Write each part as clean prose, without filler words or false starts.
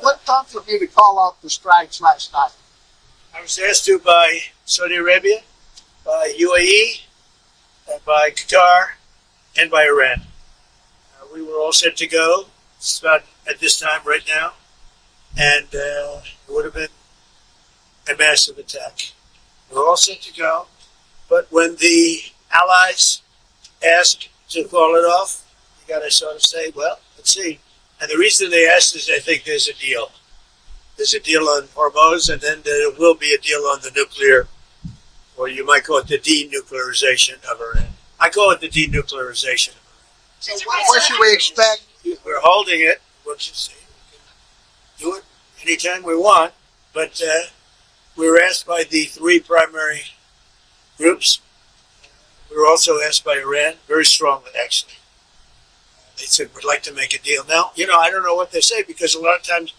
what prompted you to call off the strikes last night? I was asked to by Saudi Arabia, by UAE, by Qatar, and by Iran. We were all set to go. It's about at this time right now, and it would have been a massive attack. We're all set to go, but when the allies asked to call it off, you got to sort of say, well, let's see. And the reason they asked is I think there's a deal. There's a deal on Hormuz, and then there will be a deal on the nuclear, or you might call it the denuclearization of Iran. I call it the denuclearization of Iran. So what should we expect? We're holding it. We'll just see. We can do it anytime we want, but we were asked by the three primary groups. We were also asked by Iran, very strongly, actually. They said, we'd like to make a deal. Now, I don't know what they say, because a lot of times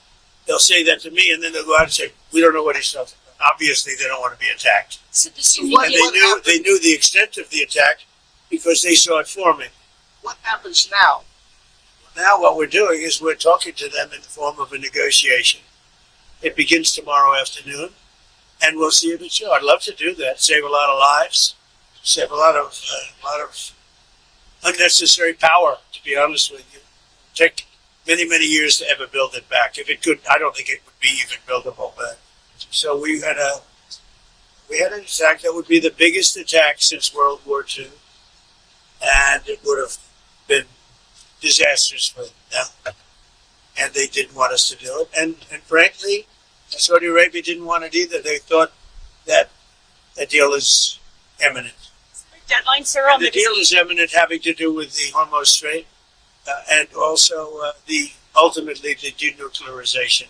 they'll say that to me, and then they'll go out and say, we don't know what he's talking about. Obviously, they don't want to be attacked. So and they knew the extent of the attack because they saw it forming. What happens now? Now what we're doing is we're talking to them in the form of a negotiation. It begins tomorrow afternoon, and we'll see if it's. I'd love to do that. Save a lot of lives. Save a lot of unnecessary power, to be honest with you. Take many, many years to ever build it back. If it could, I don't think it would be even buildable back. So we had an attack that would be the biggest attack since World War II, and it would have been disastrous for them. And they didn't want us to do it. And frankly, Saudi Arabia didn't want it either. They thought that a deal is imminent. Deadline, sir, and the deal is imminent, having to do with the Hormuz Strait and also ultimately the denuclearization.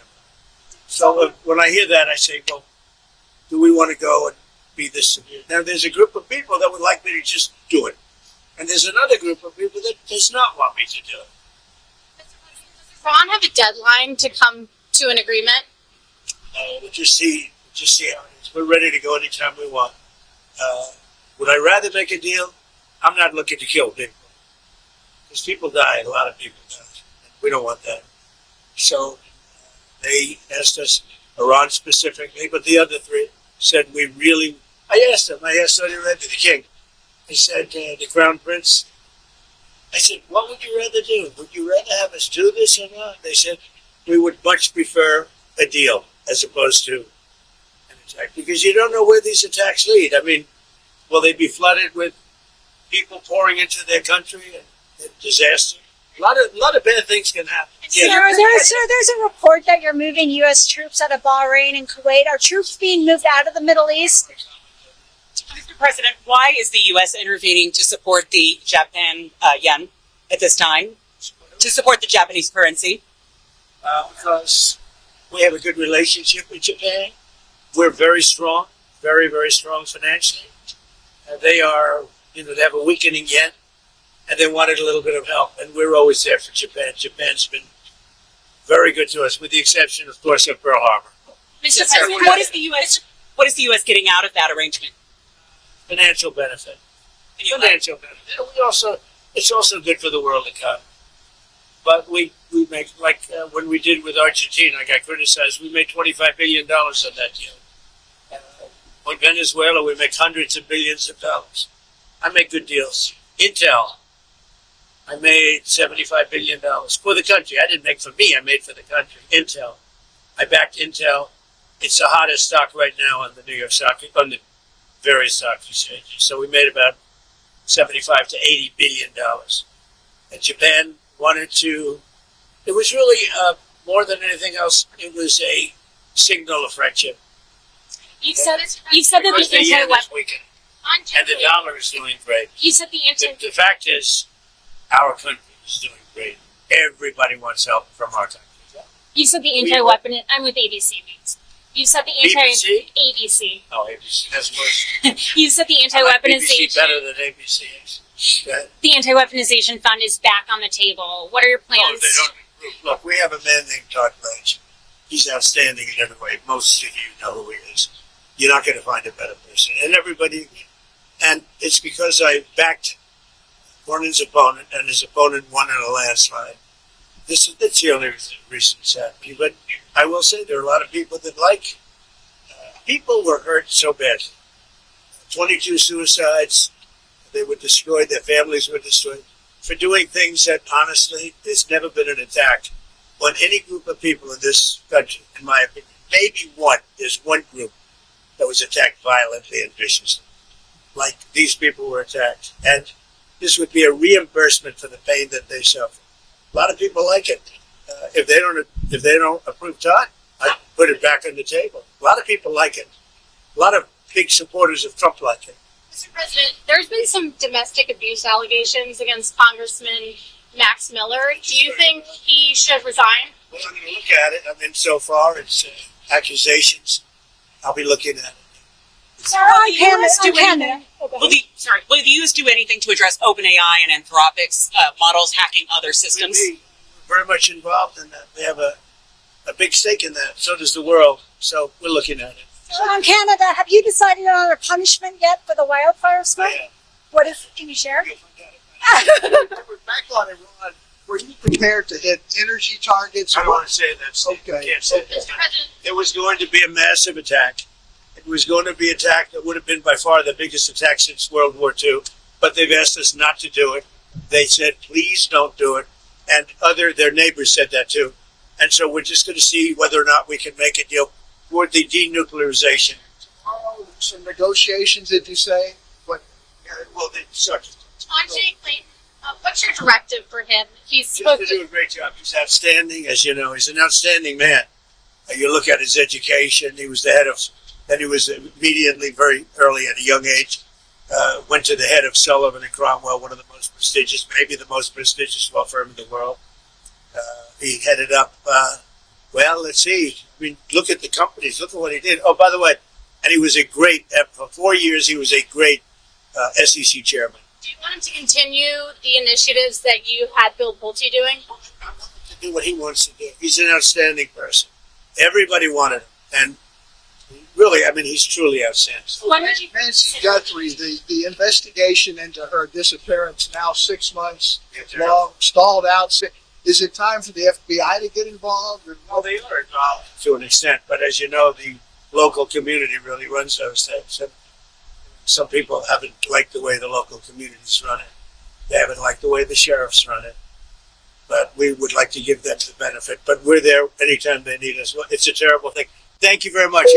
So when I hear that, I say, well, do we want to go and be this severe? Now, there's a group of people that would like me to just do it. And there's another group of people that does not want me to do it. Does Iran have a deadline to come to an agreement? We'll just see how it is. We're ready to go anytime we want. Would I rather make a deal? I'm not looking to kill people. Because people die, a lot of people die. We don't want that. So they asked us, Iran specifically, but the other three said I asked Saudi Arabia, the king. I said, the crown prince, I said, what would you rather do? Would you rather have us do this or not? They said, we would much prefer a deal as opposed to an attack. Because you don't know where these attacks lead. I mean, will they be flooded with people pouring into their country and disaster? A lot of bad things can happen. Sir, there's a report that you're moving U.S. troops out of Bahrain and Kuwait. Are troops being moved out of the Middle East? Mr. President, why is the U.S. intervening to support the Japan yen at this time? To support the Japanese currency? Because we have a good relationship with Japan. We're very strong, very, very strong financially. They have a weakening yen, and they wanted a little bit of help, and we're always there for Japan. Japan's been very good to us, with the exception, of course, of Pearl Harbor. Mr. President, what is the U.S. getting out of that arrangement? Financial benefit. Financial benefit. It's also good for the world economy. But we make, when we did with Argentina, I got criticized, we made $25 billion on that deal. With Venezuela, we make hundreds of billions of dollars. I make good deals. Intel, I made $75 billion for the country. I didn't make for me, I made for the country. Intel. I backed Intel. It's the hottest stock right now on the New York stock, on the various stock exchanges. So we made about $75 to $80 billion. And Japan wanted to, it was really more than anything else, it was a signal of friendship. You said that the anti-weapon and the dollar is doing great. You said the fact is, our country is doing great. Everybody wants help from our country. You said the anti-weapon. I'm with ABC News. You said the BBC? ABC. Oh, ABC. That's worse. You said the anti-weaponization. BBC better than ABC is. The anti-weaponization fund is back on the table. What are your plans? No, they don't. Look, we have a man named Todd Blanche. He's outstanding in every way. Most of you know who he is. You're not going to find a better person. And everybody, and it's because I backed Cornyn's opponent, and his opponent won in a landslide. That's the only reason it's happening. But I will say there are a lot of people that like. People were hurt so bad. 22 suicides. They were destroyed. Their families were destroyed for doing things that, honestly, there's never been an attack on any group of people in this country, in my opinion. Maybe one. There's one group that was attacked violently and viciously, like these people were attacked. And this would be a reimbursement for the pain that they suffer. A lot of people like it. If they don't approve Todd, I put it back on the table. A lot of people like it. A lot of big supporters of Trump like it. Mr. President, there's been some domestic abuse allegations against Congressman Max Miller. Do you think he should resign? Well, I'm going to look at it. I mean, so far it's accusations. I'll be looking at it. Will the U.S. do anything to address OpenAI and Anthropic's models hacking other systems? We're very much involved in that. We have a big stake in that. So does the world. So we're looking at it. From Canada, have you decided on a punishment yet for the wildfire smoke? Yeah. What is? Can you share? Back on Iran, were you prepared to hit energy targets? I don't want to say that. Steve. Okay. I can't say that. Mr. President, It was going to be a massive attack. It was going to be an attack that would have been by far the biggest attack since World War II. But they've asked us not to do it. They said, please don't do it. And their neighbors said that too. And so we're just going to see whether or not we can make a deal toward the denuclearization. Tomorrow, some negotiations, did you say? What? Well, they started. on Jay Clayton, what's your directive for him? He's He's supposed to do a great job. He's outstanding, as you know. He's an outstanding man. You look at his education. He was the head of. Then he was immediately, very early at a young age, went to the head of Sullivan and Cromwell, one of the most prestigious, maybe the most prestigious law firm in the world. He headed up. Well, let's see. I mean, look at the companies. Look at what he did. Oh, by the way, and he was a great. For 4 years, he was a great SEC chairman. Do you want him to continue the initiatives that you had Bill Pulte doing? I want him to do what he wants to do. He's an outstanding person. Everybody wanted him, and really, I mean, he's truly outstanding. When would you Nancy Guthrie, the investigation into her disappearance now 6 months long, stalled out. Is it time for the FBI to get involved? Or Well, they are involved to an extent, but as you know, the local community really runs those things. And some people haven't liked the way the local communities run it. They haven't liked the way the sheriffs run it. But we would like to give them the benefit. But we're there anytime they need us. It's a terrible thing. Thank you very much.